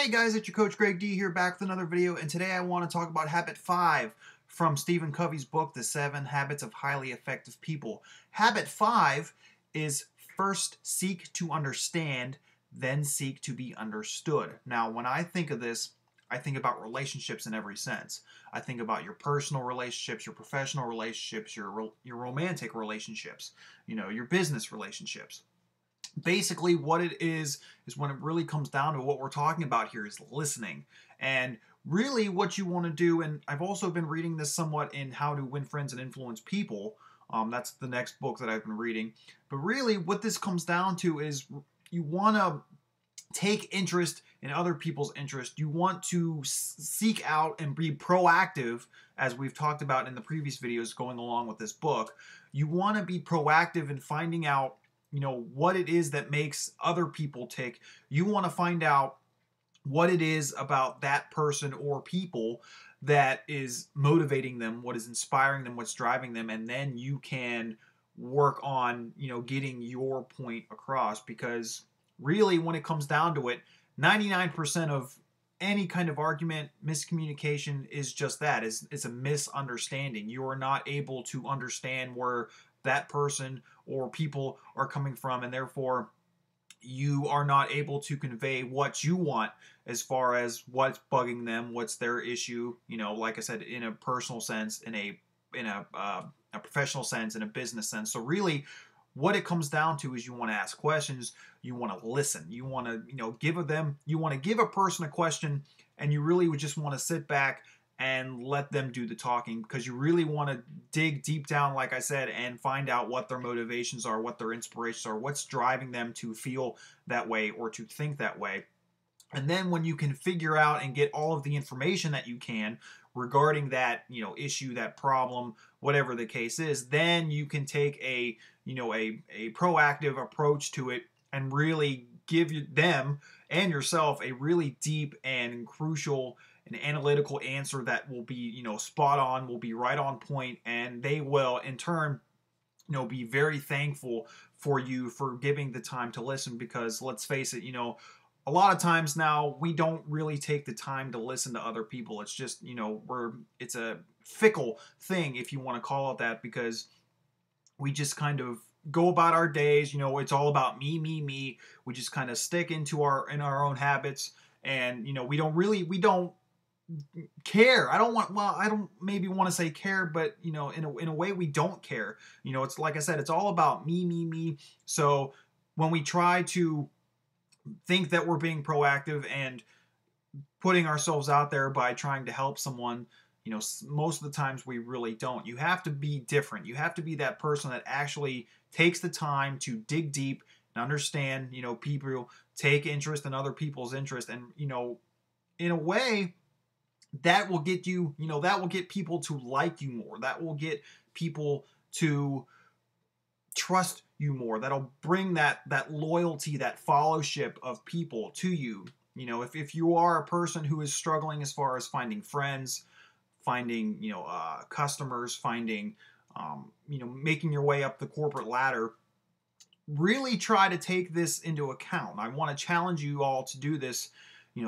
Hey guys, it's your coach Greg D here, back with another video, and today I want to talk about habit 5 from Stephen Covey's book, The 7 Habits of Highly Effective People. Habit 5 is first seek to understand, then seek to be understood. Now, when I think of this, I think about relationships in every sense. I think about your personal relationships, your professional relationships, your romantic relationships, your business relationships. Basically, what it is when it really comes down to what we're talking about here is listening. And really what you want to do, and I've also been reading this somewhat in How to Win Friends and Influence People. That's the next book that I've been reading. But really what this comes down to is you want to take interest in other people's interest. You want to seek out and be proactive, as we've talked about in the previous videos going along with this book. You want to be proactive in finding out what it is that makes other people tick. You want to find out what it is about that person or people that is motivating them, what is inspiring them, what's driving them, and then you can work on, getting your point across. Because really, when it comes down to it, 99% of any kind of argument, miscommunication is just that. It's a misunderstanding. You are not able to understand where that person or people are coming from, and therefore you are not able to convey what you want as far as what's bugging them, what's their issue, like I said, in a personal sense, in a professional sense, in a business sense. So really what it comes down to is you want to ask questions, you want to listen, you want to give a person a question, and you really would just want to sit back and let them do the talking, because you really want to dig deep down, like I said, and find out what their motivations are, what their inspirations are, what's driving them to feel that way or to think that way. And then when you can figure out and get all of the information that you can regarding that, issue, that problem, whatever the case is, then you can take a proactive approach to it and really give them and yourself a really deep and crucial an analytical answer that will be, spot on, will be right on point, and they will in turn, be very thankful for you for giving the time to listen. Because let's face it, a lot of times now we don't really take the time to listen to other people. It's just, it's a fickle thing, if you want to call it that, because we just kind of go about our days, it's all about me, me, me. We just kind of stick into our own habits, and we don't care. I don't maybe want to say care, but in a way we don't care. It's like I said, it's all about me, me, me. So when we try to think that we're being proactive and putting ourselves out there by trying to help someone, most of the times we really don't. You have to be different. You have to be that person that actually takes the time to dig deep and understand, people take interest in other people's interest, and in a way that will get you, that will get people to like you more. That will get people to trust you more. That'll bring that loyalty, that fellowship of people to you. If you are a person who is struggling as far as finding friends, finding, customers, finding, making your way up the corporate ladder, really try to take this into account. I want to challenge you all to do this,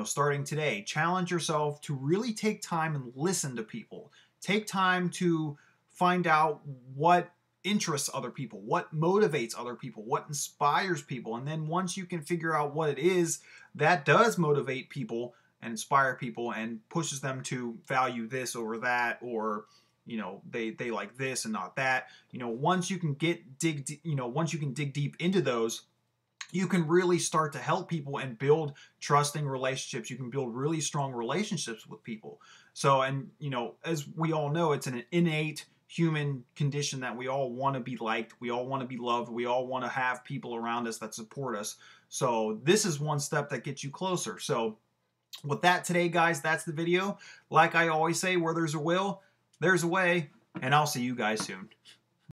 starting today. Challenge yourself to really take time and listen to people. Take time to find out what interests other people, what motivates other people, what inspires people. And then once you can figure out what it is that does motivate people and inspire people and pushes them to value this over that, or they like this and not that, once you can dig deep into those, you can really start to help people and build trusting relationships. You can build really strong relationships with people. So, and as we all know, it's an innate human condition that we all want to be liked. We all want to be loved. We all want to have people around us that support us. So this is one step that gets you closer. So with that today, guys, that's the video. Like I always say, where there's a will, there's a way, and I'll see you guys soon.